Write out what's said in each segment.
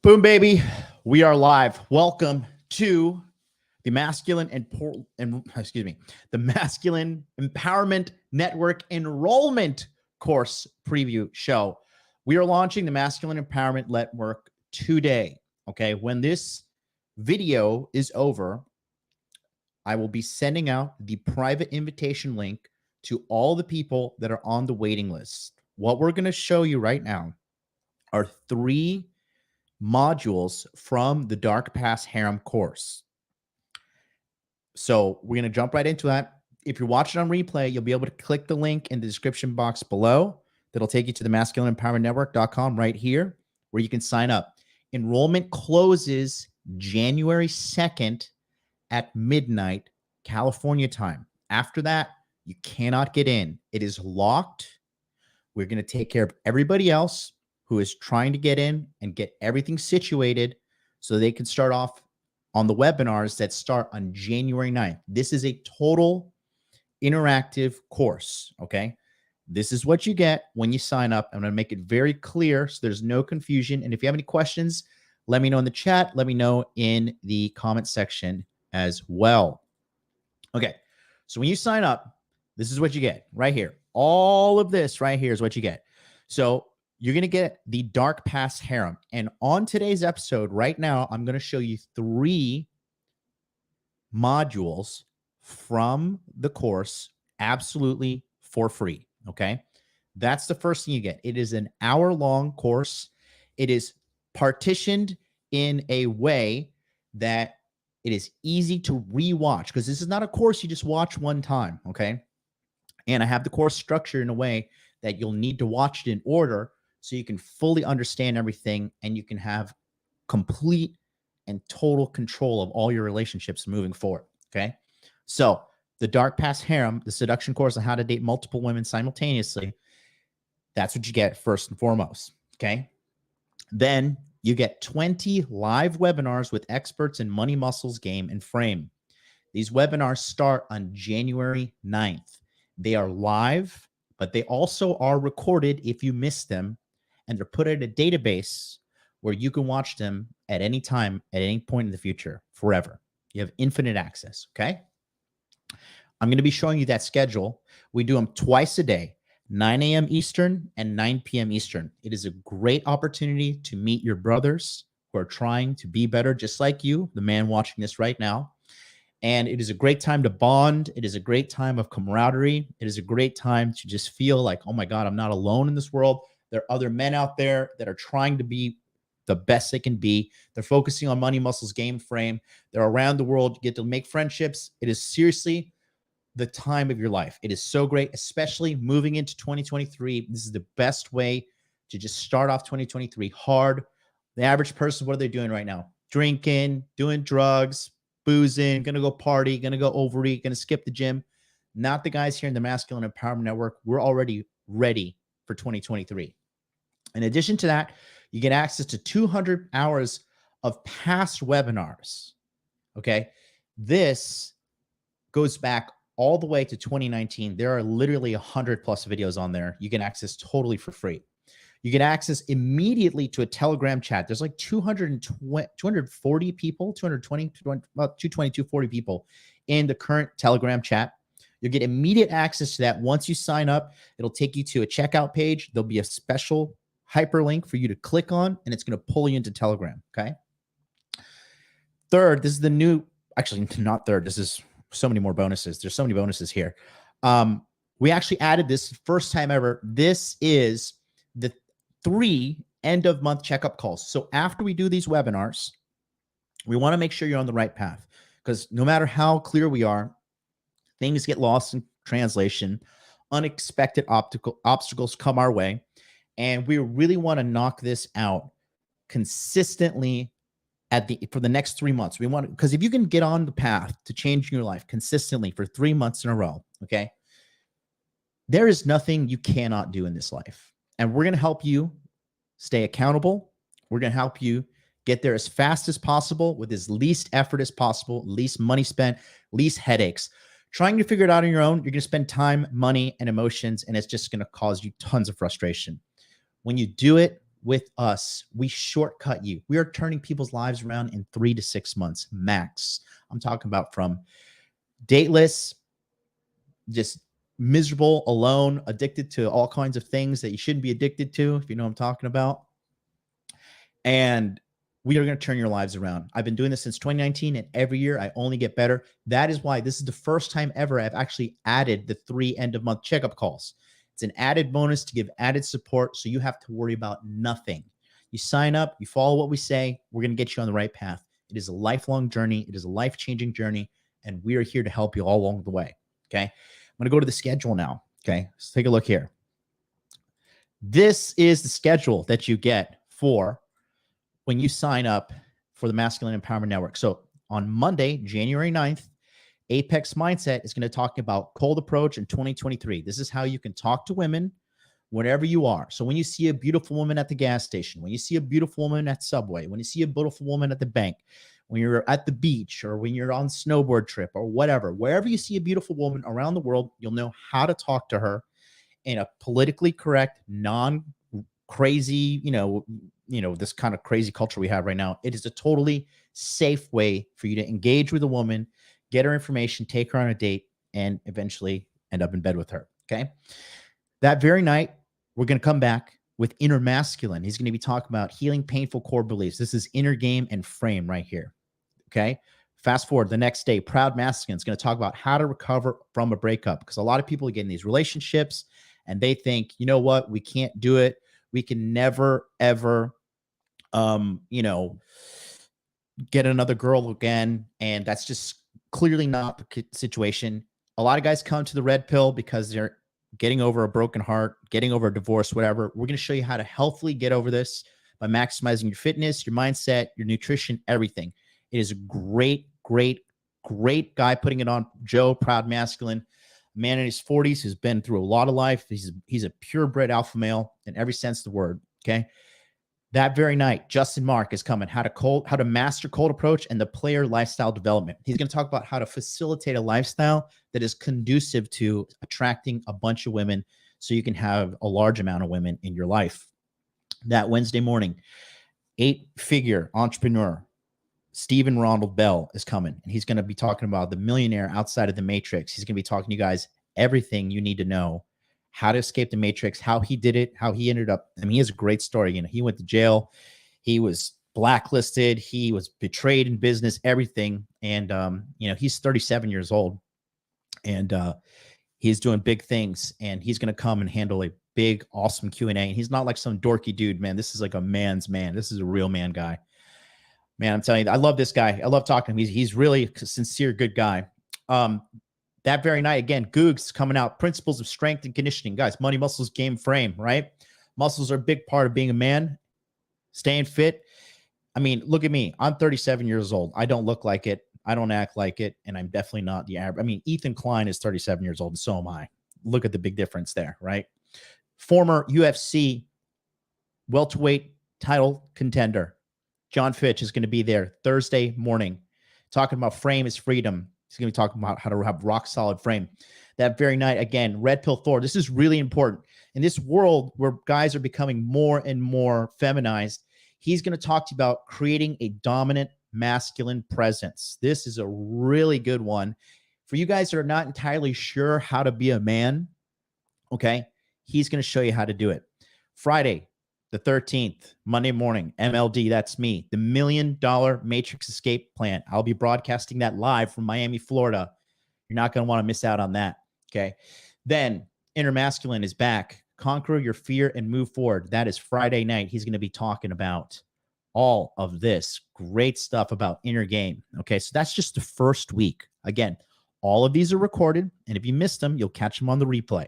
Boom, baby. We are live. Welcome to the Masculine the Masculine Empowerment Network Enrollment Course Preview Show. We are launching the Masculine Empowerment Network today. Okay, when this video is over, I will be sending out the private invitation link to all the people that are on the waiting list. What we're going to show you right now are 3 modules from the Past Harem course. So we're going to jump right into that. If you're watching on replay, you'll be able to click the link in the description box below. That'll take you to the masculineempowermentnetwork.com right here, where you can sign up. Enrollment closes January 2nd at midnight, California time. After that, you cannot get in. It is locked. We're going to take care of everybody else who is trying to get in and get everything situated so they can start off on the webinars that start on January 9th. This is a total interactive course, okay? This is what you get when you sign up. I'm going to make it very clear so there's no confusion. And if you have any questions, let me know in the chat. Let me know in the comment section as well. Okay, so when you sign up, this is what you get right here. All of this right here is what you get. So you're going to get the Past Harem. And on today's episode right now, I'm going to show you 3 modules from the course absolutely for free, okay? That's the first thing you get. It is an hour-long course. It is partitioned in a way that it is easy to rewatch, because this is not a course you just watch one time, okay? And I have the course structured in a way that you'll need to watch it in order so you can fully understand everything and you can have complete and total control of all your relationships moving forward, okay? So the Past Harem, the seduction course on how to date multiple women simultaneously, that's what you get first and foremost, okay? Then you get 20 live webinars with experts in money, muscles, game, and frame. These webinars start on January 9th. They are live, but they also are recorded if you miss them, and they're put in a database where you can watch them at any time, at any point in the future, forever. You have infinite access, okay? I'm going to be showing you that schedule. We do them twice a day, 9 a.m. Eastern and 9 p.m. Eastern. It is a great opportunity to meet your brothers who are trying to be better, just like you, the man watching this right now. And it is a great time to bond. It is a great time of camaraderie. It is a great time to just feel like, oh my God, I'm not alone in this world. There are other men out there that are trying to be the best they can be. They're focusing on money, muscles, game, frame. They're around the world. You get to make friendships. It is seriously the time of your life. It is so great, especially moving into 2023. This is the best way to just start off 2023 hard. The average person, what are they doing right now? Drinking, doing drugs, boozing, going to go party, going to go overeat, going to skip the gym. Not the guys here in the Masculine Empowerment Network. We're already ready for 2023. In addition to that, you get access to 200 hours of past webinars, okay? This goes back all the way to 2019. There are literally 100 plus videos on there. You can access totally for free. You get access immediately to a Telegram chat. There's like 240 people, 220, about 220, 240 people in the current Telegram chat. You'll get immediate access to that. Once you sign up, it'll take you to a checkout page. There'll be a special hyperlink for you to click on, and it's going to pull you into Telegram, okay? Third, this is the new, actually not third, this is so many more bonuses. There's so many bonuses here. We actually added this first time ever. This is the 3 end of month checkup calls. So after we do these webinars, we want to make sure you're on the right path, because no matter how clear we are, things get lost in translation. Unexpected obstacles come our way. And we really want to knock this out consistently for the next 3 months. We want to, because if you can get on the path to changing your life consistently for 3 months in a row, okay, there is nothing you cannot do in this life. And we're going to help you stay accountable. We're going to help you get there as fast as possible with as least effort as possible, least money spent, least headaches. Trying to figure it out on your own, you're going to spend time, money, and emotions, and it's just going to cause you tons of frustration. When you do it with us, we shortcut you. We are turning people's lives around in 3 to 6 months max. I'm talking about from dateless, just miserable, alone, addicted to all kinds of things that you shouldn't be addicted to, if you know what I'm talking about. And we are going to turn your lives around. I've been doing this since 2019, and every year I only get better. That is why this is the first time ever I've actually added the 3 end-of-month checkup calls. It's an added bonus to give added support, so you have to worry about nothing. You sign up, you follow what we say, we're going to get you on the right path. It is a lifelong journey. It is a life-changing journey, and we are here to help you all along the way, okay? I'm going to go to the schedule now, okay? Let's take a look here. This is the schedule that you get for when you sign up for the Masculine Empowerment Network. So on Monday, January 9th, Apex Mindset is going to talk about cold approach in 2023. This is how you can talk to women wherever you are. So when you see a beautiful woman at the gas station, when you see a beautiful woman at Subway, when you see a beautiful woman at the bank, when you're at the beach, or when you're on snowboard trip or whatever, wherever you see a beautiful woman around the world, you'll know how to talk to her in a politically correct, non-crazy, this kind of crazy culture we have right now. It is a totally safe way for you to engage with a woman, get her information, take her on a date, and eventually end up in bed with her. Okay. That very night, we're going to come back with Inner Masculine. He's going to be talking about healing painful core beliefs. This is inner game and frame right here. Okay. Fast forward the next day, Proud Masculine is going to talk about how to recover from a breakup, because a lot of people get in these relationships and they think, you know what, we can't do it. We can never, ever, get another girl again. And that's just clearly not the situation. A lot of guys come to the red pill because they're getting over a broken heart, getting over a divorce, whatever. We're going to show you how to healthily get over this by maximizing your fitness, your mindset, your nutrition, everything. It is a great, great, great guy putting it on. Joe, Proud Masculine, man in his 40s who's been through a lot of life. He's a purebred alpha male in every sense of the word. Okay. That very night, Justin Mark is coming, how to master cold approach and the player lifestyle development. He's going to talk about how to facilitate a lifestyle that is conducive to attracting a bunch of women so you can have a large amount of women in your life. That Wednesday morning, 8-figure entrepreneur, Stephen Ronald Bell, is coming, and he's going to be talking about the millionaire outside of the matrix. He's going to be talking to you guys everything you need to know, how to escape the matrix, how he did it, how he ended up. I mean, he has a great story. He went to jail. He was blacklisted. He was betrayed in business, everything. And, he's 37 years old, and he's doing big things, and he's going to come and handle a big, awesome Q&A. And he's not like some dorky dude, man. This is like a man's man. This is a real man guy. Man, I'm telling you, I love this guy. I love talking to him. He's really a sincere, good guy. That very night, again, Goog's coming out, Principles of Strength and Conditioning. Guys, money, muscles, game, frame, right? Muscles are a big part of being a man, staying fit. I mean, look at me. I'm 37 years old. I don't look like it. I don't act like it. And I'm definitely not the average. I mean, Ethan Klein is 37 years old, and so am I. Look at the big difference there, right? Former UFC welterweight title contender John Fitch is going to be there Thursday morning talking about frame is freedom. He's going to be talking about how to have rock solid frame. That very night, again, Red Pill Thor. This is really important. In this world where guys are becoming more and more feminized, he's going to talk to you about creating a dominant masculine presence. This is a really good one. For you guys that are not entirely sure how to be a man, okay, he's going to show you how to do it. Friday, the 13th, Monday morning, MLD, that's me, the $1 Million Matrix Escape Plan. I'll be broadcasting that live from Miami, Florida. You're not going to want to miss out on that, okay? Then Inner Masculine is back. Conquer your fear and move forward. That is Friday night. He's going to be talking about all of this great stuff about inner game, okay? So that's just the first week. Again, all of these are recorded, and if you missed them, you'll catch them on the replay,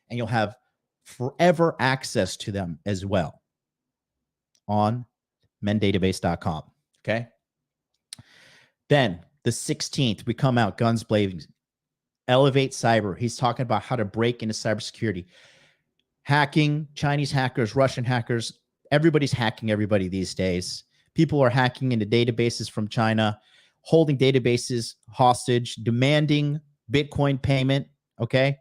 and you'll have forever access to them as well on mendatabase.com. Okay. Then the 16th, we come out guns blazing. Elevate Cyber. He's talking about how to break into cybersecurity. Hacking, Chinese hackers, Russian hackers. Everybody's hacking everybody these days. People are hacking into databases from China, holding databases hostage, demanding Bitcoin payment. Okay.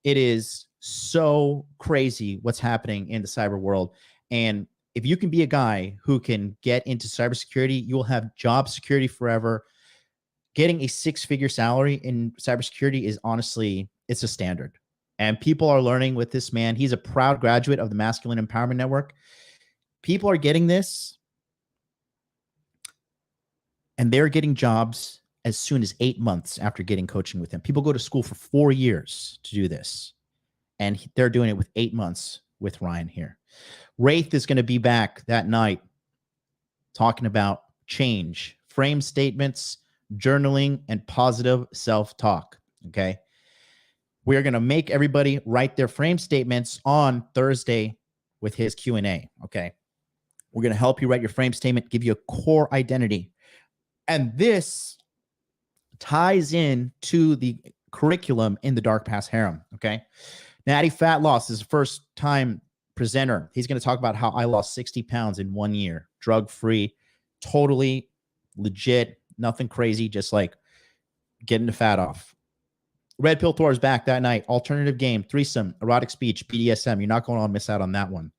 It is so crazy what's happening in the cyber world. And if you can be a guy who can get into cybersecurity, you will have job security forever. Getting a six-figure salary in cybersecurity is honestly, it's a standard. And people are learning with this man. He's a proud graduate of the Masculine Empowerment Network. People are getting this, and they're getting jobs as soon as 8 months after getting coaching with him. People go to school for 4 years to do this, and they're doing it with 8 months with Ryan here. Wraith is going to be back that night talking about change, frame statements, journaling, and positive self-talk, okay? We are going to make everybody write their frame statements on Thursday with his Q&A, okay? We're going to help you write your frame statement, give you a core identity. And this ties in to the curriculum in the Dark Past Harem, okay? Natty Fat Loss is a first-time presenter. He's going to talk about how I lost 60 pounds in 1 year, drug-free, totally legit, nothing crazy, just like getting the fat off. Red Pill Thor is back that night. Alternative game, threesome, erotic speech, BDSM. You're not going to miss out on that one.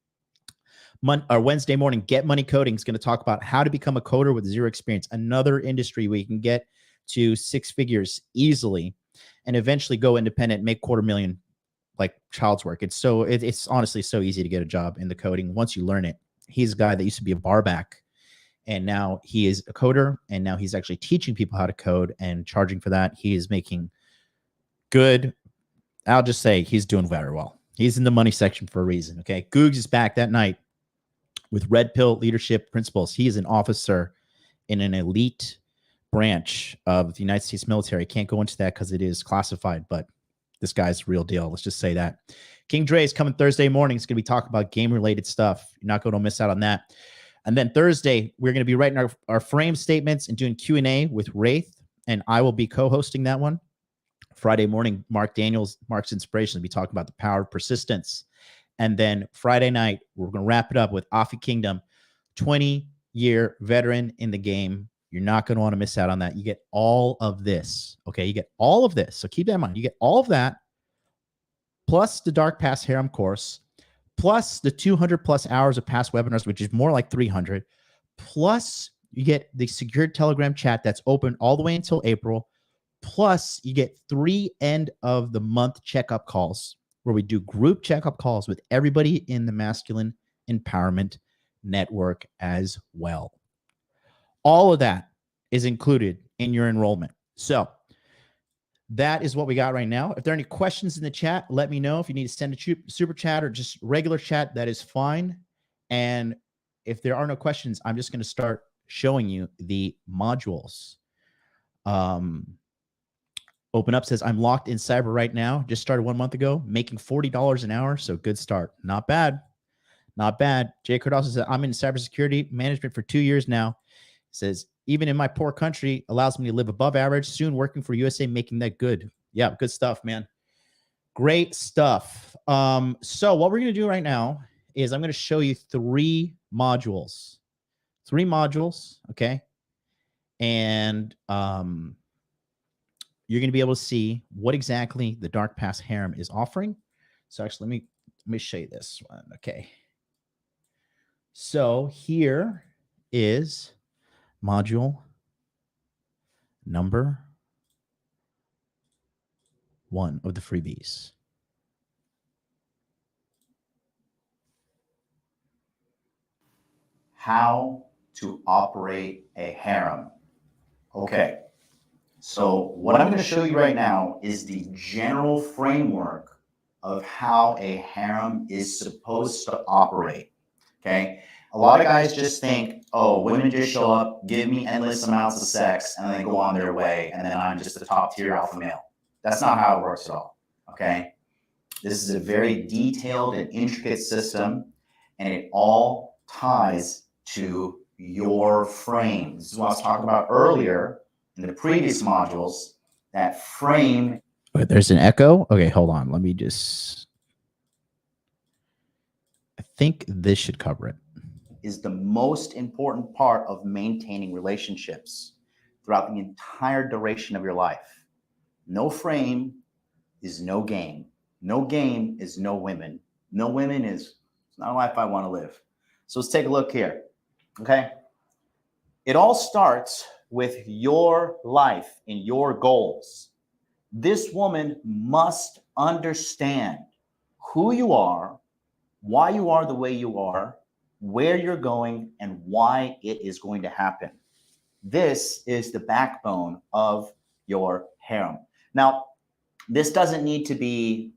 Wednesday morning, Get Money Coding is going to talk about how to become a coder with zero experience. Another industry where you can get to 6 figures easily and eventually go independent, make $250,000 like child's work. It's honestly so easy to get a job in the coding once you learn it. He's a guy that used to be a barback, and now he is a coder, and now he's actually teaching people how to code and charging for that. He is making good. I'll just say he's doing very well. He's in the money section for a reason. Okay. Googs is back that night with Red Pill Leadership Principles. He is an officer in an elite branch of the United States military. Can't go into that because it is classified, but this guy's the real deal. Let's just say that. King Dre is coming Thursday morning. He's going to be talking about game-related stuff. You're not going to miss out on that. And then Thursday, we're going to be writing our frame statements and doing Q&A with Wraith, and I will be co-hosting that one. Friday morning, Mark's Inspiration will be talking about the power of persistence. And then Friday night, we're going to wrap it up with Afi Kingdom, 20-year veteran in the game. You're not going to want to miss out on that. You get all of this, okay? You get all of this. So keep that in mind. You get all of that, plus the Dark Past Harem course, plus the 200+ hours of past webinars, which is more like 300, plus you get the secured Telegram chat that's open all the way until April, plus you get 3 end-of-the-month checkup calls where we do group checkup calls with everybody in the Masculine Empowerment Network as well. All of that is included in your enrollment. So that is what we got right now. If there are any questions in the chat, let me know. If you need to send a super chat or just regular chat, that is fine. And if there are no questions, I'm just going to start showing you the modules. Open Up says, I'm locked in cyber right now. Just started 1 month ago, making $40 an hour. So good start. Not bad. Not bad. Jay Kurt also said, I'm in cybersecurity management for 2 years now. Says, even in my poor country, allows me to live above average. Soon working for USA, making that good. Yeah, good stuff, man. Great stuff. So what we're going to do right now is I'm going to show you 3 modules. 3 modules, okay? And you're going to be able to see what exactly the Dark Past Harem is offering. So actually, let me show you this one. Okay. So here is module number 1 of the freebies. How to operate a harem. Okay. So what I'm going to show you right now is the general framework of how a harem is supposed to operate. Okay. A lot of guys just think, oh, women just show up, give me endless amounts of sex, and then go on their way, and then I'm just the top tier alpha male. That's not how it works at all. Okay. This is a very detailed and intricate system, and it all ties to your frame. This is what I was talking about earlier in the previous modules, that frame. Wait, there's an echo? Okay, hold on. Let me just, I think this should cover it. Is the most important part of maintaining relationships throughout the entire duration of your life. No frame is no game. No game is no women. No women is, it's not a life I want to live. So let's take a look here, okay? It all starts with your life and your goals. This woman must understand who you are, why you are the way you are, where you're going, and why it is going to happen. This is the backbone of your harem. Now, this doesn't need to be,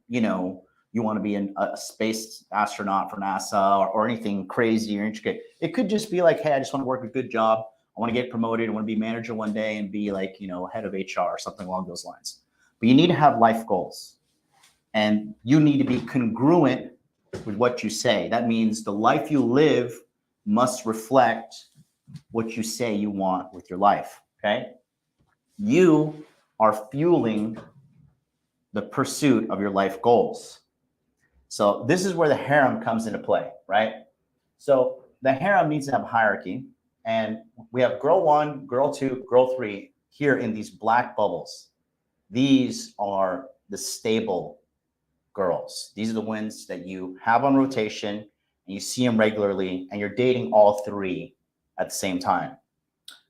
you want to be a space astronaut for NASA or anything crazy or intricate. It could just be like, hey, I just want to work a good job. I want to get promoted. I want to be manager one day and be like, head of HR or something along those lines. But you need to have life goals, and you need to be congruent with what you say. That means the life you live must reflect what you say you want with your life, okay? You are fueling the pursuit of your life goals. So this is where the harem comes into play, right? So the harem needs to have a hierarchy, and we have girl 1, girl 2, girl 3 here in these black bubbles. These are the stable girls. These are the ones that you have on rotation and you see them regularly, and you're dating all 3 at the same time.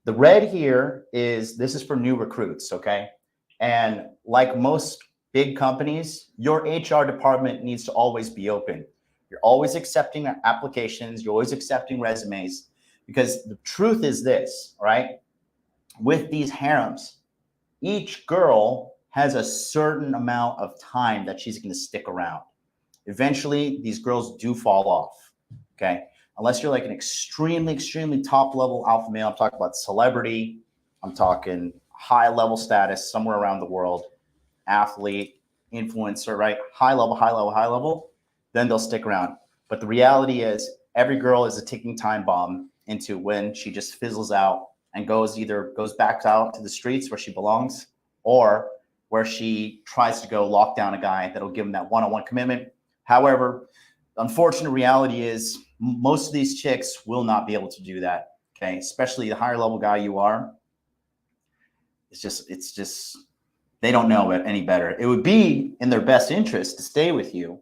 The red here this is for new recruits, okay? And like most big companies, your HR department needs to always be open. You're always accepting applications, you're always accepting resumes, because the truth is this, right? With these harems, each girl has a certain amount of time that she's going to stick around. Eventually, these girls do fall off, okay? Unless you're like an extremely, extremely top level alpha male. I'm talking about celebrity. I'm talking high level status somewhere around the world, athlete, influencer, right? High level. Then they'll stick around. But the reality is every girl is a ticking time bomb into when she just fizzles out and goes back out to the streets where she belongs, or where she tries to go lock down a guy that'll give him that one-on-one commitment. However, the unfortunate reality is most of these chicks will not be able to do that, okay? Especially the higher level guy you are. It's just they don't know it any better. It would be in their best interest to stay with you,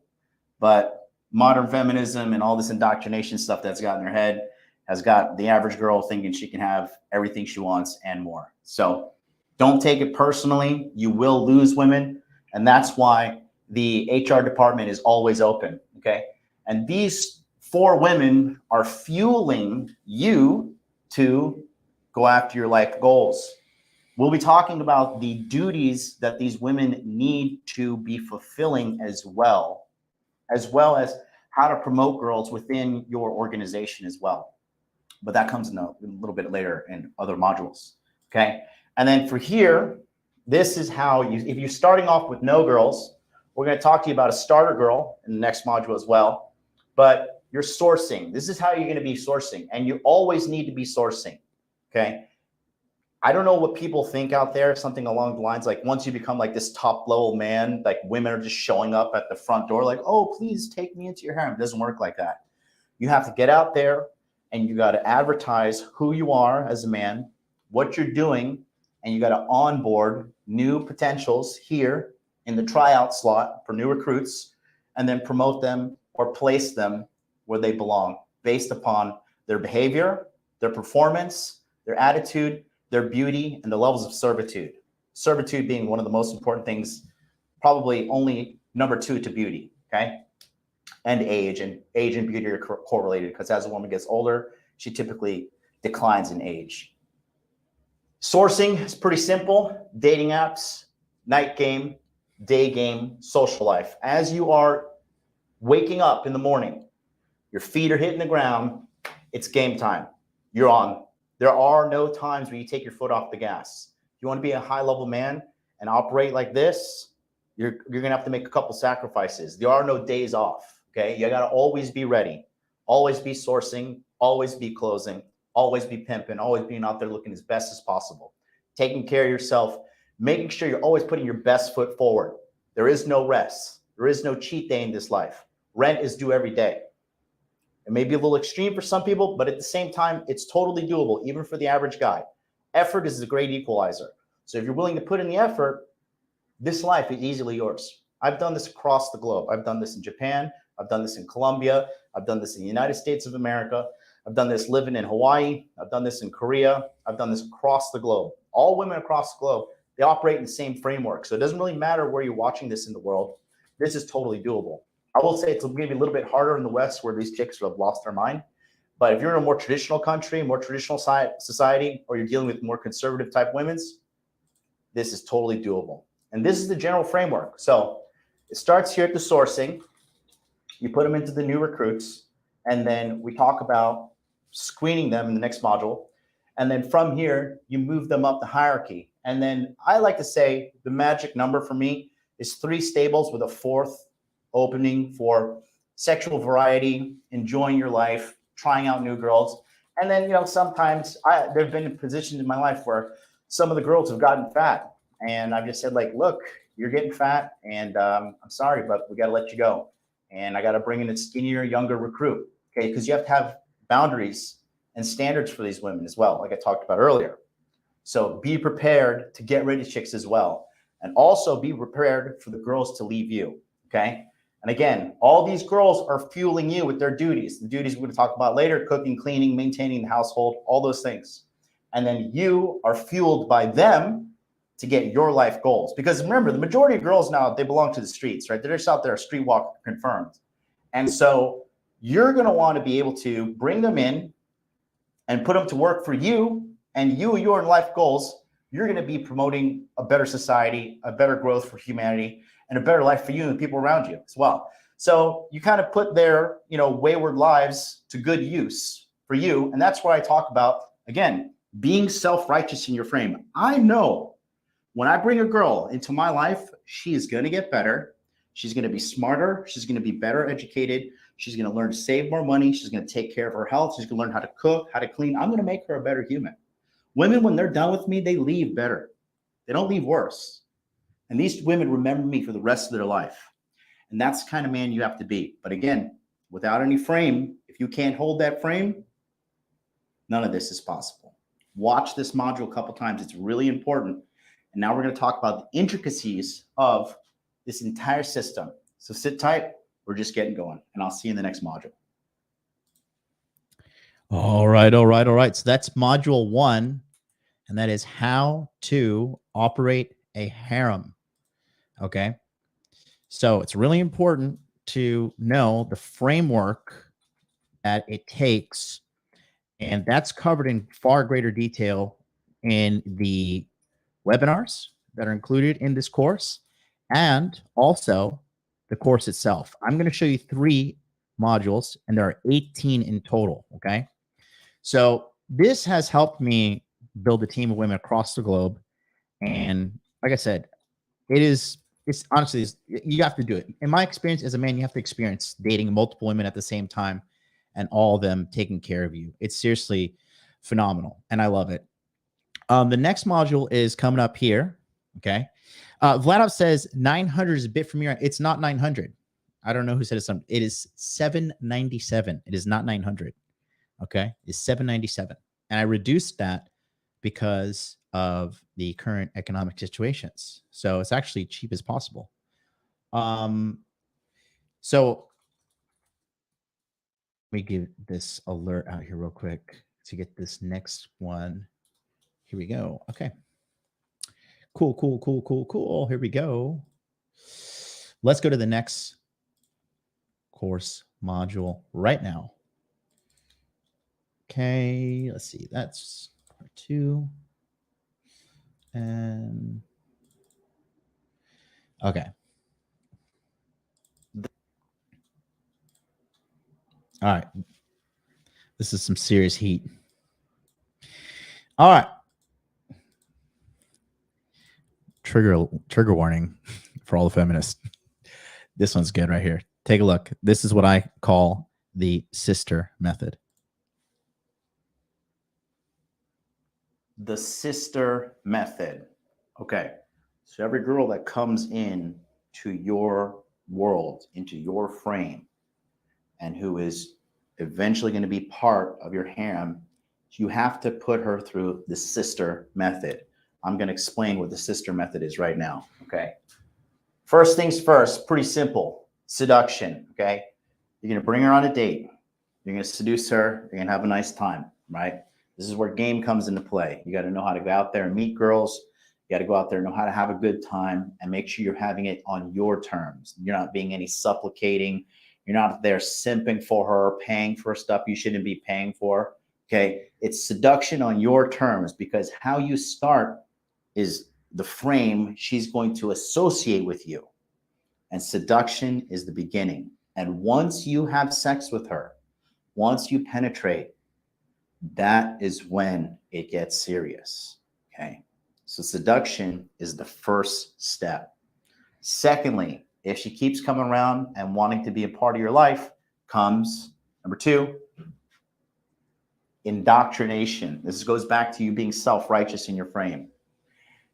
but modern feminism and all this indoctrination stuff that's got in their head has got the average girl thinking she can have everything she wants and more. So don't take it personally. You will lose women, and that's why the HR department is always open, okay? And these 4 women are fueling you to go after your life goals. We'll be talking about the duties that these women need to be fulfilling as well as how to promote girls within your organization as well. But that comes in a little bit later in other modules, okay? And then for here, this is how if you're starting off with no girls, we're going to talk to you about a starter girl in the next module as well. But you're sourcing. This is how you're going to be sourcing, and you always need to be sourcing, okay? I don't know what people think out there, something along the lines like once you become like this top level man, like women are just showing up at the front door like, oh, please take me into your harem. It doesn't work like that. You have to get out there and you got to advertise who you are as a man, what you're doing, and you got to onboard new potentials here in the tryout slot for new recruits, and then promote them or place them where they belong based upon their behavior, their performance, their attitude, their beauty, and the levels of servitude. Servitude being one of the most important things, probably only number 2 to beauty, okay? And age and beauty are correlated, because as a woman gets older, she typically declines in age. Sourcing is pretty simple. Dating apps, night game, day game, social life. As you are waking up in the morning, your feet are hitting the ground, it's game time. You're on. There are no times where you take your foot off the gas. If you want to be a high-level man and operate like this, you're going to have to make a couple sacrifices. There are no days off, okay? You got to always be ready, always be sourcing, always be closing, always be pimping, always being out there looking as best as possible, taking care of yourself, making sure you're always putting your best foot forward. There is no rest. There is no cheat day in this life. Rent is due every day. It may be a little extreme for some people, but at the same time, it's totally doable, even for the average guy. Effort is a great equalizer. So if you're willing to put in the effort, this life is easily yours. I've done this across the globe. I've done this in Japan. I've done this in Colombia. I've done this in the United States of America. I've done this living in Hawaii. I've done this in Korea. I've done this across the globe. All women across the globe, they operate in the same framework. So it doesn't really matter where you're watching this in the world. This is totally doable. I will say it's going to be a little bit harder in the West where these chicks have lost their mind. But if you're in a more traditional country, more traditional society, or you're dealing with more conservative type women's, this is totally doable. And this is the general framework. So it starts here at the sourcing. You put them into the new recruits, and then we talk about screening them in the next module. And then from here, you move them up the hierarchy. And then I like to say the magic number for me is 3 stables with a 4th opening for sexual variety, enjoying your life, trying out new girls. And then, you know, sometimes there have been positions in my life where some of the girls have gotten fat. And I've just said, like, look, you're getting fat, and I'm sorry, but we got to let you go. And I got to bring in a skinnier, younger recruit, okay? Because you have to have boundaries and standards for these women as well, like I talked about earlier. So be prepared to get rid of chicks as well. And also be prepared for the girls to leave you, okay? And again, all these girls are fueling you with their duties. The duties we're going to talk about later: cooking, cleaning, maintaining the household, all those things. And then you are fueled by them to get your life goals. Because remember, the majority of girls now, they belong to the streets, right? They're just out there, streetwalker confirmed. And so you're going to want to be able to bring them in and put them to work for you, and your life goals. You're going to be promoting a better society, a better growth for humanity, and a better life for you and the people around you as well. So you kind of put their, you know, wayward lives to good use for you. And that's why I talk about, again, being self-righteous in your frame. I know when I bring a girl into my life, she is going to get better. She's going to be smarter. She's going to be better educated. She's going to learn to save more money. She's going to take care of her health. She's going to learn how to cook, how to clean. I'm going to make her a better human. Women, when they're done with me, they leave better. They don't leave worse. And these women remember me for the rest of their life. And that's the kind of man you have to be. But again, without any frame, if you can't hold that frame, none of this is possible. Watch this module a couple times. It's really important. And now we're going to talk about the intricacies of this entire system. So sit tight. We're just getting going. And I'll see you in the next module. All right. So that's module 1. And that is how to operate a harem. Okay. So it's really important to know the framework that it takes. And that's covered in far greater detail in the webinars that are included in this course, and also the course itself. I'm going to show you 3 modules, and there are 18 in total. Okay. So this has helped me build a team of women across the globe. And like I said, it's honestly, you have to do it. In my experience as a man, you have to experience dating multiple women at the same time and all of them taking care of you. It's seriously phenomenal, and I love it. The next module is coming up here. Okay. Vladov says 900 is a bit from your end. It's not 900. I don't know who said it. It is 797. It is not 900. Okay. It's 797. And I reduced that because of the current economic situations. So it's actually cheap as possible. So let me give this alert out here real quick to get this next one. Here we go. Okay. Cool. Here we go. Let's go to the next course module right now. Okay, let's see. That's part 2. And okay. All right. This is some serious heat. All right. Trigger warning for all the feminists. This one's good right here. Take a look. This is what I call the sister method. The sister method. Okay. So every girl that comes in to your world, into your frame, and who is eventually going to be part of your harem, you have to put her through the sister method. I'm going to explain what the sister method is right now. Okay. First things first, pretty simple. Seduction. Okay. You're going to bring her on a date. You're going to seduce her. You're going to have a nice time, right? This is where game comes into play. You got to know how to go out there and meet girls. You got to go out there and know how to have a good time and make sure you're having it on your terms. You're not being any supplicating. You're not there simping for her, paying for stuff you shouldn't be paying for. Okay. It's seduction on your terms, because how you start is the frame she's going to associate with you. And seduction is the beginning. And once you have sex with her, once you penetrate, that is when it gets serious. Okay. So seduction is the first step. Secondly, if she keeps coming around and wanting to be a part of your life, comes number 2, indoctrination. This goes back to you being self-righteous in your frame.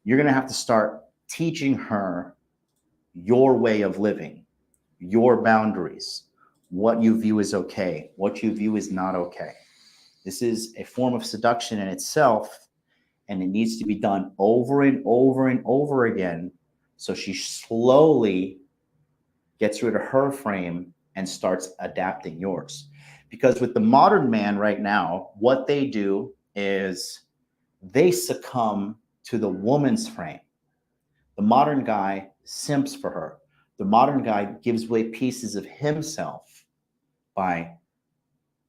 You're going to have to start teaching her your way of living, your boundaries, what you view as okay, what you view as not okay. This is a form of seduction in itself, and it needs to be done over and over and over again, so she slowly gets rid of her frame and starts adapting yours. Because with the modern man right now, what they do is they succumb to the woman's frame. The modern guy simps for her. The modern guy gives away pieces of himself by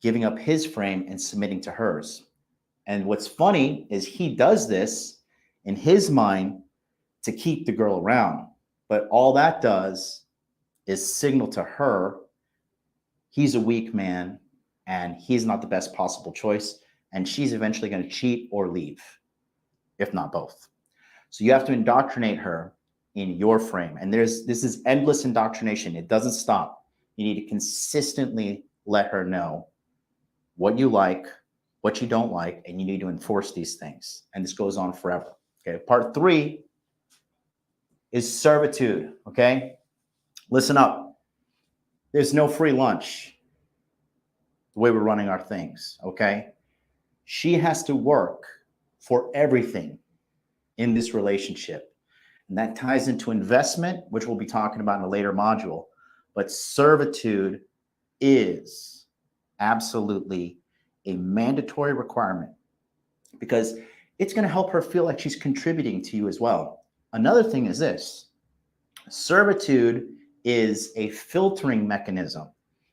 giving up his frame and submitting to hers. And what's funny is he does this in his mind to keep the girl around. But all that does is signal to her he's a weak man and he's not the best possible choice. And she's eventually going to cheat or leave, if not both. So you have to indoctrinate her in your frame. And this is endless indoctrination. It doesn't stop. You need to consistently let her know what you like, what you don't like, and you need to enforce these things. And this goes on forever. Okay. Part 3 is servitude. Okay. Listen up. There's no free lunch the way we're running our things. Okay. She has to work for everything in this relationship. And that ties into investment, which we'll be talking about in a later module. But servitude is absolutely a mandatory requirement, because it's going to help her feel like she's contributing to you as well. Another thing is this: servitude is a filtering mechanism,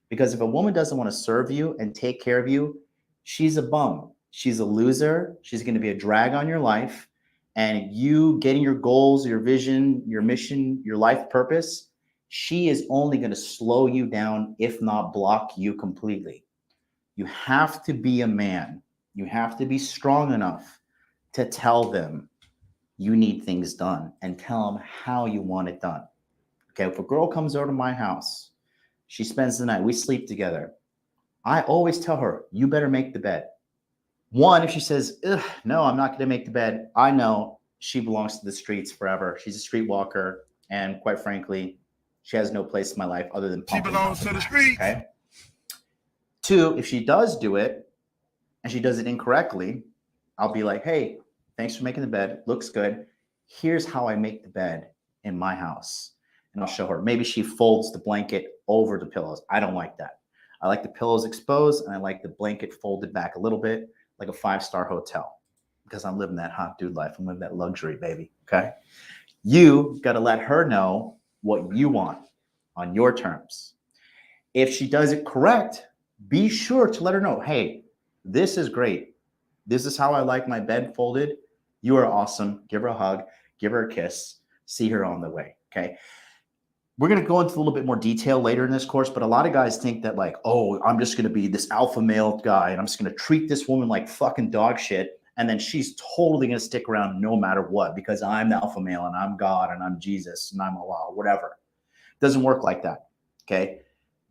because if a woman doesn't want to serve you and take care of you, she's a bum. She's a loser. She's going to be a drag on your life. And you getting your goals, your vision, your mission, your life purpose, she is only going to slow you down, if not block you completely. You have to be a man. You have to be strong enough to tell them you need things done and tell them how you want it done. Okay, if a girl comes over to my house, she spends the night, we sleep together. I always tell her, you better make the bed. One, if she says, no, I'm not going to make the bed, I know she belongs to the streets forever. She's a streetwalker. And quite frankly, she has no place in my life other than pumping. She belongs to the streets. Okay. 2, if she does do it and she does it incorrectly, I'll be like, hey, thanks for making the bed. Looks good. Here's how I make the bed in my house. And I'll show her. Maybe she folds the blanket over the pillows. I don't like that. I like the pillows exposed, and I like the blanket folded back a little bit, like a 5-star hotel, because I'm living that hot dude life. I'm living that luxury, baby. Okay. You got to let her know what you want on your terms. If she does it correct, be sure to let her know, hey, this is great. This is how I like my bed folded. You are awesome. Give her a hug, give her a kiss, see her on the way. Okay. We're going to go into a little bit more detail later in this course, but a lot of guys think that like, oh, I'm just going to be this alpha male guy and I'm just going to treat this woman like fucking dog shit. And then she's totally going to stick around no matter what, because I'm the alpha male and I'm God and I'm Jesus and I'm Allah, whatever. It doesn't work like that. Okay.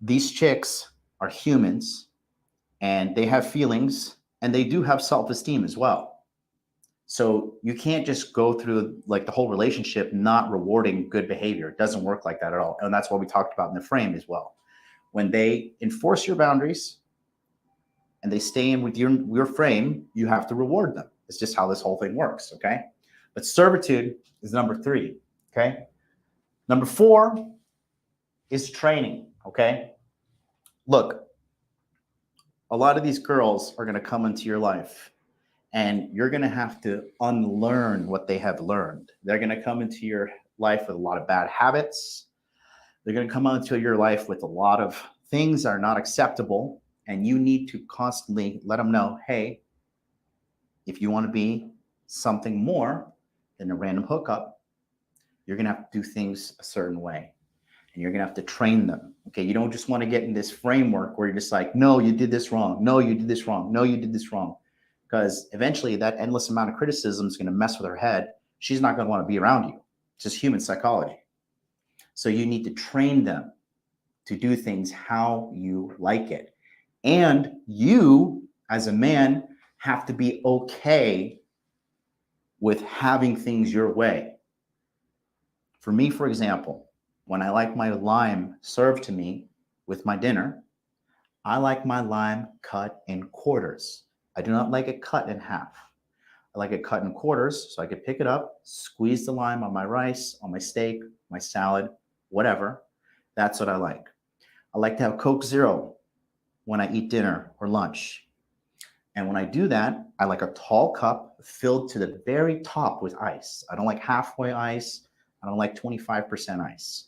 These chicks are humans and they have feelings and they do have self-esteem as well. So you can't just go through like the whole relationship not rewarding good behavior. It doesn't work like that at all. And that's what we talked about in the frame as well. When they enforce your boundaries and they stay in with your frame, you have to reward them. It's just how this whole thing works, okay? But servitude is number 3, okay? Number 4 is training, okay? Look, a lot of these girls are going to come into your life and you're going to have to unlearn what they have learned. They're going to come into your life with a lot of bad habits. They're going to come into your life with a lot of things that are not acceptable. And you need to constantly let them know, hey, if you want to be something more than a random hookup, you're going to have to do things a certain way. And you're going to have to train them. Okay. You don't just want to get in this framework where you're just like, no, you did this wrong. No, you did this wrong. No, you did this wrong. Because eventually that endless amount of criticism is going to mess with her head. She's not going to want to be around you. It's just human psychology. So you need to train them to do things how you like it. And you, as a man, have to be okay with having things your way. For me, for example, when I like my lime served to me with my dinner, I like my lime cut in quarters. I do not like it cut in half. I like it cut in quarters so I could pick it up, squeeze the lime on my rice, on my steak, my salad, whatever. That's what I like. I like to have Coke Zero when I eat dinner or lunch. And when I do that, I like a tall cup filled to the very top with ice. I don't like halfway ice. I don't like 25% ice.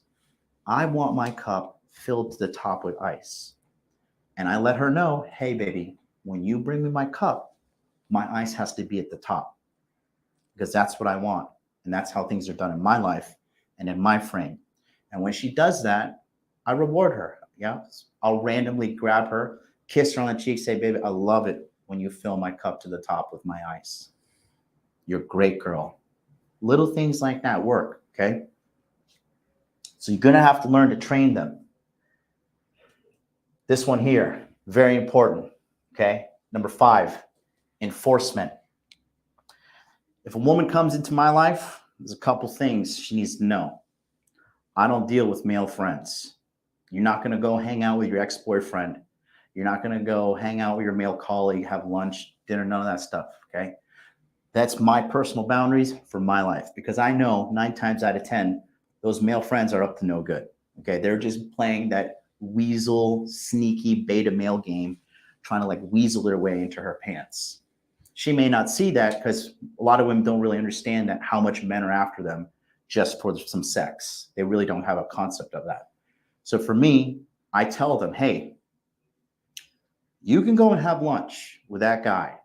I want my cup filled to the top with ice. And I let her know, hey, baby, when you bring me my cup, my ice has to be at the top because that's what I want. And that's how things are done in my life and in my frame. And when she does that, I reward her. Yeah. I'll randomly grab her, kiss her on the cheek, say, baby, I love it when you fill my cup to the top with my ice. You're a great girl. Little things like that work. Okay. So you're going to have to learn to train them. This one here, very important. Okay. Number 5, enforcement. If a woman comes into my life, there's a couple things she needs to know. I don't deal with male friends. You're not going to go hang out with your ex-boyfriend. You're not going to go hang out with your male colleague, have lunch, dinner, none of that stuff. Okay. That's my personal boundaries for my life because I know 9 times out of 10, those male friends are up to no good. Okay. They're just playing that weasel, sneaky beta male game, trying to like weasel their way into her pants. She may not see that because a lot of women don't really understand that how much men are after them just for some sex. They really don't have a concept of that. So for me, I tell them, hey, you can go and have lunch with that guy.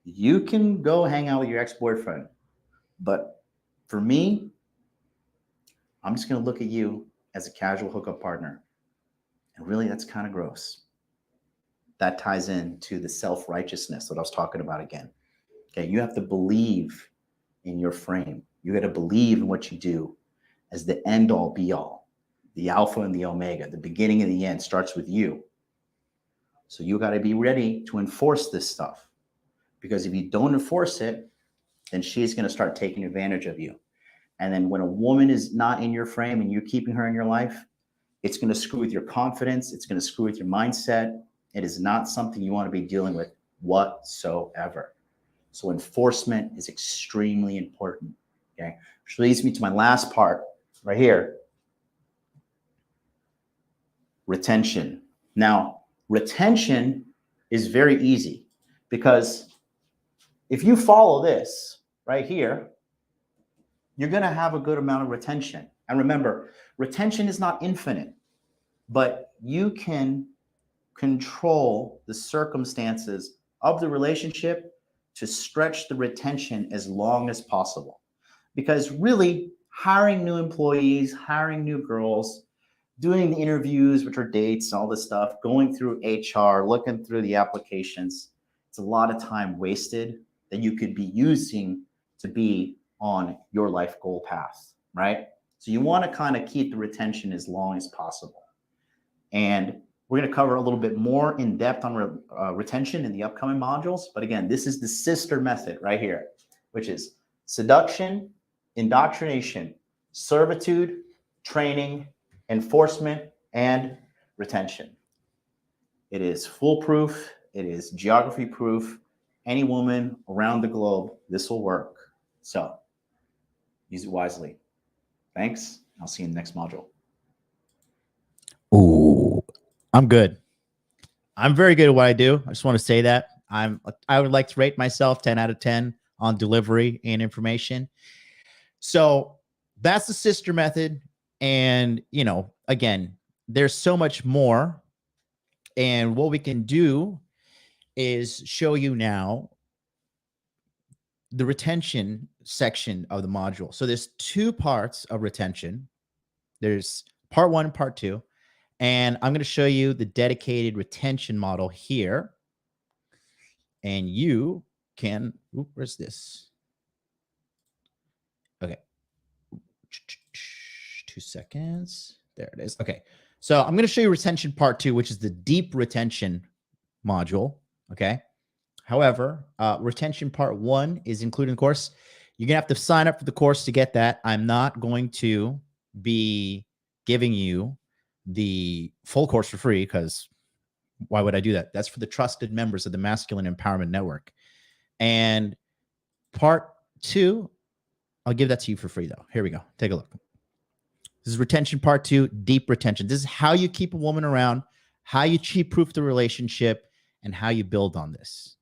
You can go hang out with your ex-boyfriend. But for me, I'm just going to look at you as a casual hookup partner. And really, that's kind of gross. That ties into the self-righteousness that I was talking about again. Okay, you have to believe in your frame. You got to believe in what you do as the end all be all, the alpha and the omega, the beginning and the end starts with you. So you got to be ready to enforce this stuff. Because if you don't enforce it, then she's going to start taking advantage of you. And then when a woman is not in your frame and you're keeping her in your life, it's going to screw with your confidence. It's going to screw with your mindset. It is not something you want to be dealing with whatsoever. So enforcement is extremely important. Okay, which leads me to my last part right here. Retention. Now, retention is very easy because if you follow this right here, you're going to have a good amount of retention. And remember, retention is not infinite, but you can control the circumstances of the relationship to stretch the retention as long as possible. Because really, hiring new employees, hiring new girls, doing the interviews, which are dates, all this stuff, going through HR, looking through the applications, it's a lot of time wasted that you could be using to be on your life goal path, right? So you want to kind of keep the retention as long as possible. And we're going to cover a little bit more in depth on retention in the upcoming modules. But again, this is the sister method right here, which is seduction, indoctrination, servitude, training, enforcement, and retention. It is foolproof. It is geography proof. Any woman around the globe, this will work. So use it wisely. Thanks. I'll see you in the next module. Ooh, I'm good. I'm very good at what I do. I just want to say that I would like to rate myself 10 out of 10 on delivery and information. So that's the sister method. And, again, there's so much more. And what we can do is show you now the retention section of the module. So there's two parts of retention. There's part one and part two. And I'm going to show you the dedicated retention model here. And you can, where's this? Okay. 2 seconds. There it is. Okay. So I'm going to show you retention part two, which is the deep retention module. Okay. However, retention part one is included in the course. You're going to have to sign up for the course to get that. I'm not going to be giving you the full course for free, because why would I do that? That's for the trusted members of the Masculine Empowerment Network. And part two, I'll give that to you for free, though. Here we go. Take a look. This is retention part two, deep retention. This is how you keep a woman around, how you cheat-proof the relationship, and how you build on this.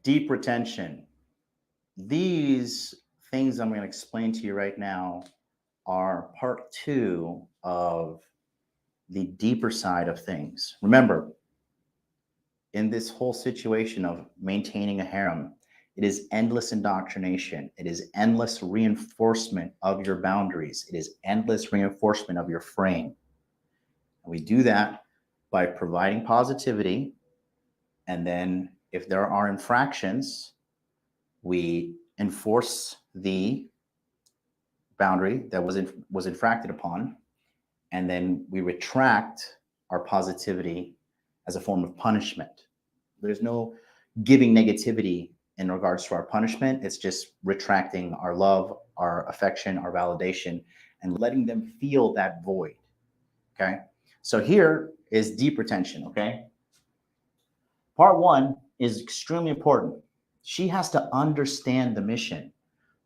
Deep retention. These things I'm going to explain to you right now are part two of the deeper side of things. Remember, in this whole situation of maintaining a harem, it is endless indoctrination. It is endless reinforcement of your boundaries. It is endless reinforcement of your frame. And we do that by providing positivity. And then if there are infractions, we enforce the boundary that was infracted upon. And then we retract our positivity as a form of punishment. There's no giving negativity in regards to our punishment. It's just retracting our love, our affection, our validation, and letting them feel that void. Okay. So here is deep retention. Okay. Part one is extremely important. She has to understand the mission.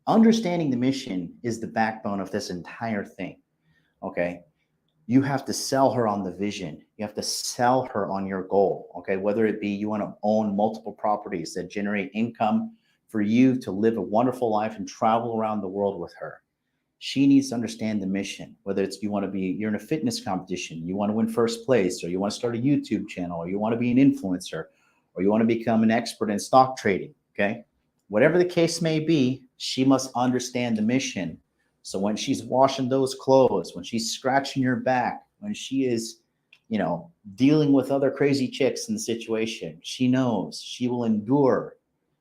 Understanding the mission is the backbone of this entire thing. Okay. You have to sell her on the vision. You have to sell her on your goal. Okay. Whether it be you want to own multiple properties that generate income for you to live a wonderful life and travel around the world with her. She needs to understand the mission, whether it's you're in a fitness competition, you want to win first place, or you want to start a YouTube channel, or you want to be an influencer, or you want to become an expert in stock trading. Okay. Whatever the case may be, she must understand the mission. So when she's washing those clothes, when she's scratching your back, when she is, dealing with other crazy chicks in the situation, she knows she will endure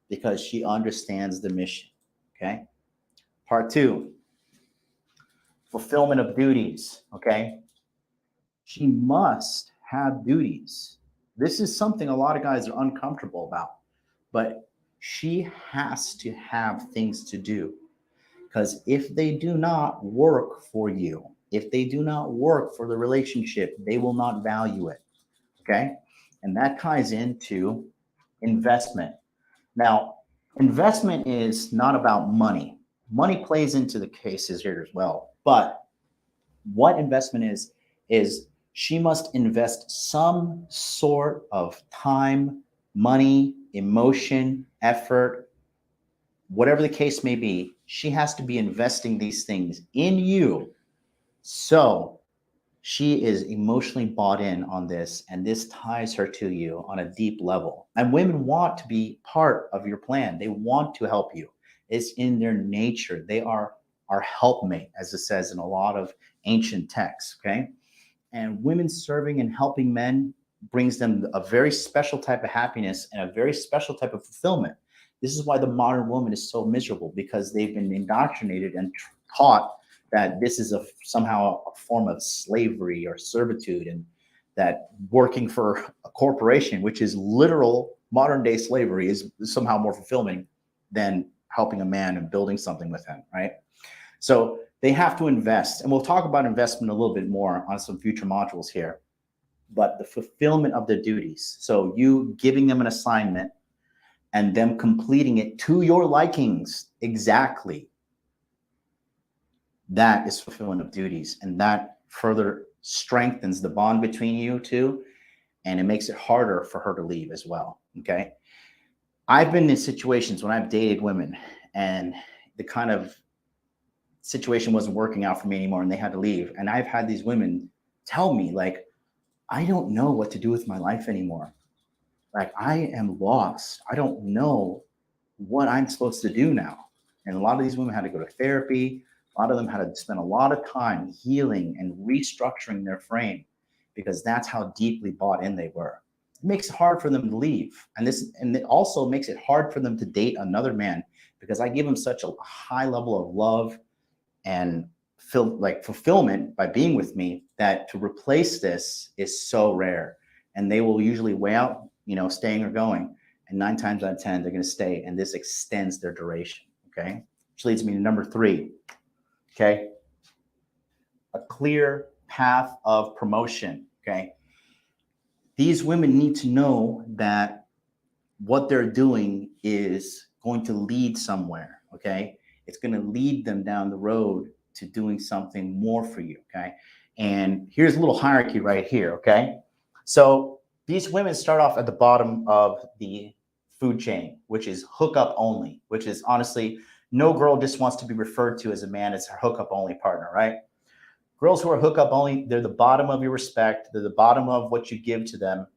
because she understands the mission. Okay. Part two, fulfillment of duties. Okay. She must have duties. This is something a lot of guys are uncomfortable about, but she has to have things to do. Because if they do not work for you, if they do not work for the relationship, they will not value it. Okay. And that ties into investment. Now, investment is not about money. Money plays into the cases here as well. But what investment is she must invest some sort of time, money, emotion, effort, whatever the case may be. She has to be investing these things in you. So she is emotionally bought in on this, and this ties her to you on a deep level. And women want to be part of your plan. They want to help you. It's in their nature. They are our helpmate, as it says in a lot of ancient texts. Okay. And women serving and helping men brings them a very special type of happiness and a very special type of fulfillment. This is why the modern woman is so miserable, because they've been indoctrinated and taught that this is somehow a form of slavery or servitude, and that working for a corporation, which is literal modern day slavery, is somehow more fulfilling than helping a man and building something with him, right? So they have to invest, and we'll talk about investment a little bit more on some future modules here. But the fulfillment of their duties, so you giving them an assignment and them completing it to your likings exactly, that is fulfillment of duties, and that further strengthens the bond between you two, and it makes it harder for her to leave as well. Okay. I've been in situations when I've dated women and the kind of situation wasn't working out for me anymore and they had to leave. And I've had these women tell me, like, I don't know what to do with my life anymore. Like, I am lost. I don't know what I'm supposed to do now. And a lot of these women had to go to therapy. A lot of them had to spend a lot of time healing and restructuring their frame because that's how deeply bought in they were. It makes it hard for them to leave. And it also makes it hard for them to date another man because I give them such a high level of love and fulfillment by being with me that to replace this is so rare. And they will usually weigh out, staying or going. And 9 times out of 10, they're going to stay. And this extends their duration. Okay. Which leads me to number 3. Okay. A clear path of promotion. Okay. These women need to know that what they're doing is going to lead somewhere. Okay. It's going to lead them down the road to doing something more for you. Okay. And here's a little hierarchy right here. Okay. So these women start off at the bottom of the food chain, which is hookup only, which is honestly, no girl just wants to be referred to as a man as her hookup only partner, right? Girls who are hookup only, they're the bottom of your respect. They're the bottom of what you give to them.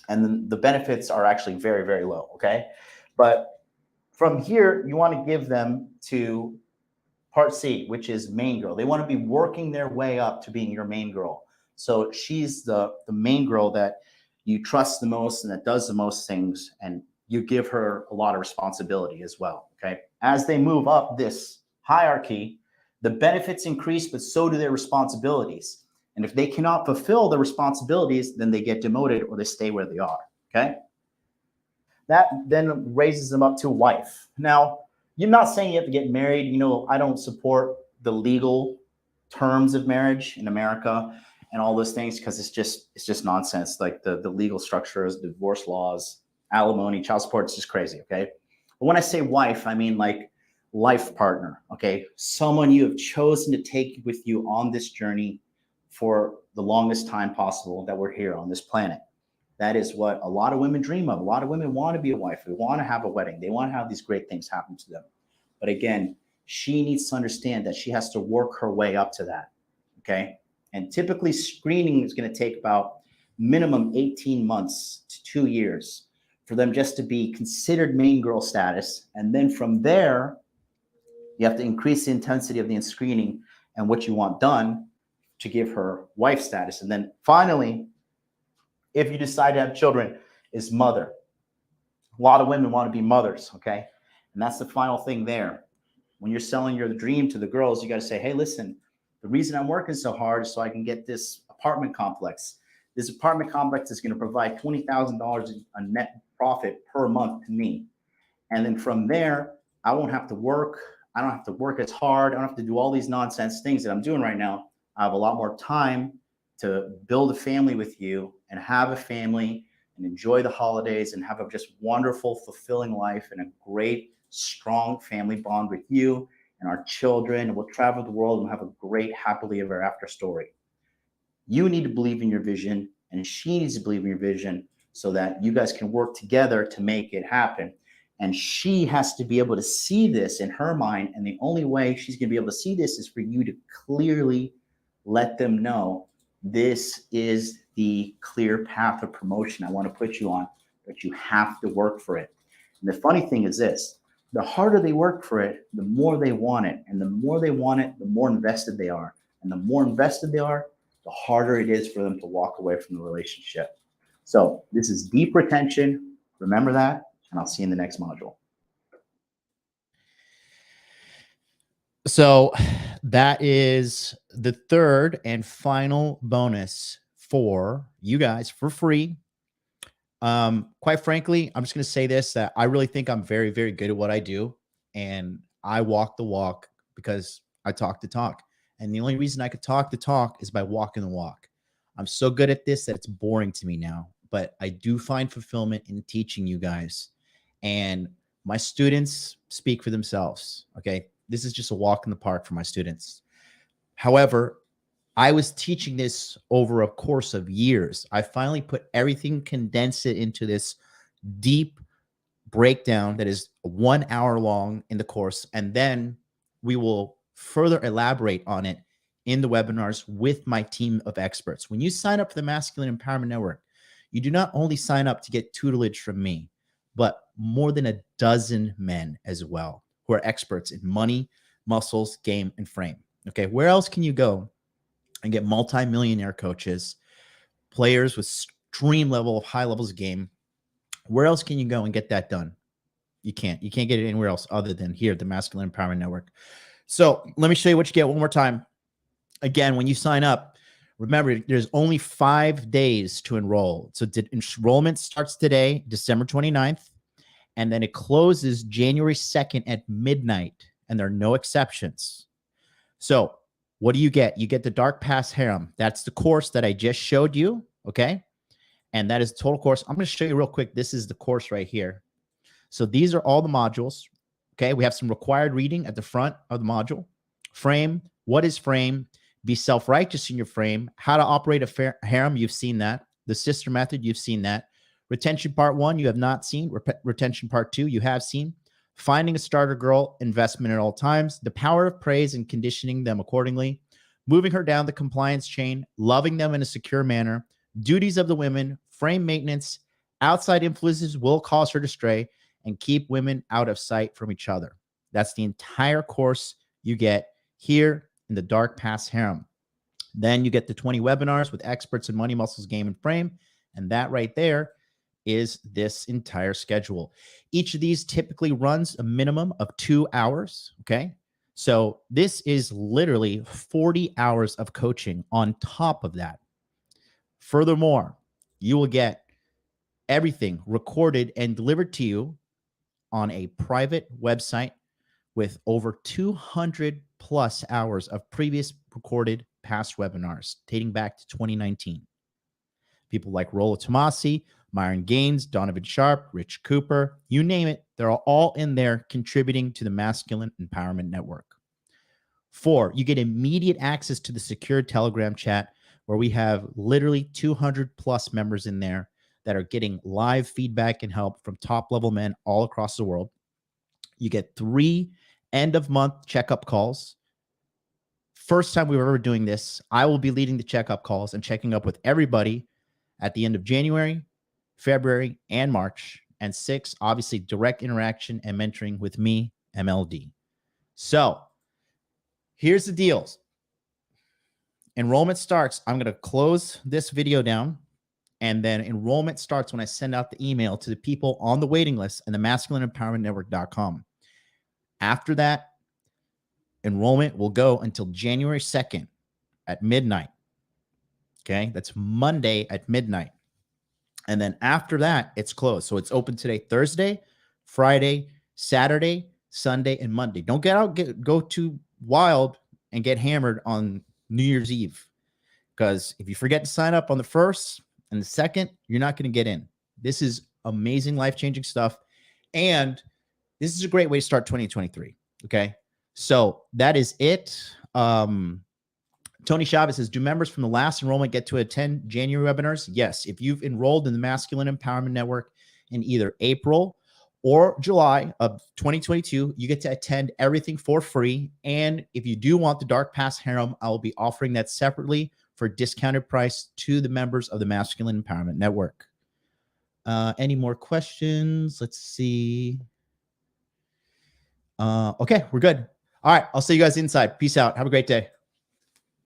And then the benefits are actually very, very low. Okay. But from here, you want to give them to part C, which is main girl. They want to be working their way up to being your main girl. So she's the main girl that you trust the most and that does the most things. And you give her a lot of responsibility as well. Okay. As they move up this hierarchy, the benefits increase, but so do their responsibilities. And if they cannot fulfill the responsibilities, then they get demoted or they stay where they are. Okay. That then raises them up to wife. Now, you're not saying you have to get married. I don't support the legal terms of marriage in America and all those things because it's just nonsense. Like the legal structures, divorce laws, alimony, child support, it's just crazy. Okay. But when I say wife, I mean like life partner. Okay. Someone you have chosen to take with you on this journey for the longest time possible that we're here on this planet. That is what a lot of women dream of. A lot of women want to be a wife. They want to have a wedding. They want to have these great things happen to them. But again, she needs to understand that she has to work her way up to that. Okay. And typically screening is going to take about minimum 18 months to 2 years for them just to be considered main girl status. And then from there, you have to increase the intensity of the screening and what you want done to give her wife status. And then finally, if you decide to have children, is mother. A lot of women want to be mothers, okay? And that's the final thing there. When you're selling your dream to the girls, you got to say, hey, listen, the reason I'm working so hard is so I can get this apartment complex. This apartment complex is going to provide $20,000 in net profit per month to me. And then from there, I won't have to work. I don't have to work as hard. I don't have to do all these nonsense things that I'm doing right now. I have a lot more time to build a family with you and have a family and enjoy the holidays and have a just wonderful, fulfilling life and a great, strong family bond with you and our children. And we'll travel the world and have a great, happily ever after story. You need to believe in your vision and she needs to believe in your vision so that you guys can work together to make it happen. And she has to be able to see this in her mind. And the only way she's going to be able to see this is for you to clearly let them know this is the clear path of promotion I want to put you on, but you have to work for it. And the funny thing is this, the harder they work for it, the more they want it. And the more they want it, the more invested they are. And the more invested they are, the harder it is for them to walk away from the relationship. So this is deep retention. Remember that, and I'll see you in the next module. So that is the third and final bonus for you guys for free. Quite frankly, I'm just going to say this, that I really think I'm very, very good at what I do. And I walk the walk because I talk the talk. And the only reason I could talk the talk is by walking the walk. I'm so good at this that it's boring to me now, but I do find fulfillment in teaching you guys. And my students speak for themselves. Okay. This is just a walk in the park for my students. However, I was teaching this over a course of years. I finally put everything, condensed it into this deep breakdown that is 1 hour long in the course. And then we will further elaborate on it in the webinars with my team of experts. When you sign up for the Masculine Empowerment Network, you do not only sign up to get tutelage from me, but more than a dozen men as well who are experts in money, muscles, game, and frame. Okay, where else can you go and get multi-millionaire coaches, players with extreme level of high levels of game? Where else can you go and get that done? You can't get it anywhere else other than here at the Masculine Empowerment Network. So let me show you what you get one more time. Again, when you sign up, remember, there's only 5 days to enroll. So enrollment starts today, December 29th, and then it closes January 2nd at midnight, and there are no exceptions. So what do you get? You get the Dark Past Harem. That's the course that I just showed you, okay? And that is the total course. I'm going to show you real quick. This is the course right here. So these are all the modules, okay? We have some required reading at the front of the module. Frame, what is frame? Be self-righteous in your frame. How to operate a harem, you've seen that. The sister method, you've seen that. Retention part 1, you have not seen. Retention part 2, you have seen. Finding a starter girl, investment at all times. The power of praise and conditioning them accordingly. Moving her down the compliance chain. Loving them in a secure manner. Duties of the women. Frame maintenance. Outside influences will cause her to stray. And keep women out of sight from each other. That's the entire course you get here in the Dark Past Harem. Then you get the 20 webinars with experts in money, muscles, game, and frame. And that right there is this entire schedule. Each of these typically runs a minimum of 2 hours, okay? So this is literally 40 hours of coaching on top of that. Furthermore, you will get everything recorded and delivered to you on a private website with over 200 plus hours of previous recorded past webinars dating back to 2019. People like Rollo Tomasi, Myron Gaines, Donovan Sharp, Rich Cooper, you name it, they're all in there contributing to the Masculine Empowerment Network. 4, you get immediate access to the secure Telegram chat where we have literally 200 plus members in there that are getting live feedback and help from top level men all across the world. You get 3 end of month checkup calls. First time we were ever doing this, I will be leading the checkup calls and checking up with everybody at the end of January, February, and March. And 6, obviously direct interaction and mentoring with me, MLD. So here's the deals. Enrollment starts. I'm going to close this video down. And then enrollment starts when I send out the email to the people on the waiting list and the masculineempowermentnetwork.com. After that, enrollment will go until January 2nd at midnight. Okay, that's Monday at midnight. And then after that, it's closed. So it's open today, Thursday, Friday, Saturday, Sunday, and Monday. Don't go too wild and get hammered on New Year's Eve. Because if you forget to sign up on the 1st and the 2nd, you're not going to get in. This is amazing, life-changing stuff. And this is a great way to start 2023. Okay. So that is it. Tony Chavez says, do members from the last enrollment get to attend January webinars? Yes. If you've enrolled in the Masculine Empowerment Network in either April or July of 2022, you get to attend everything for free. And if you do want the Dark Past Harem, I will be offering that separately for a discounted price to the members of the Masculine Empowerment Network. Any more questions? Let's see. Okay, we're good. All right, I'll see you guys inside. Peace out. Have a great day.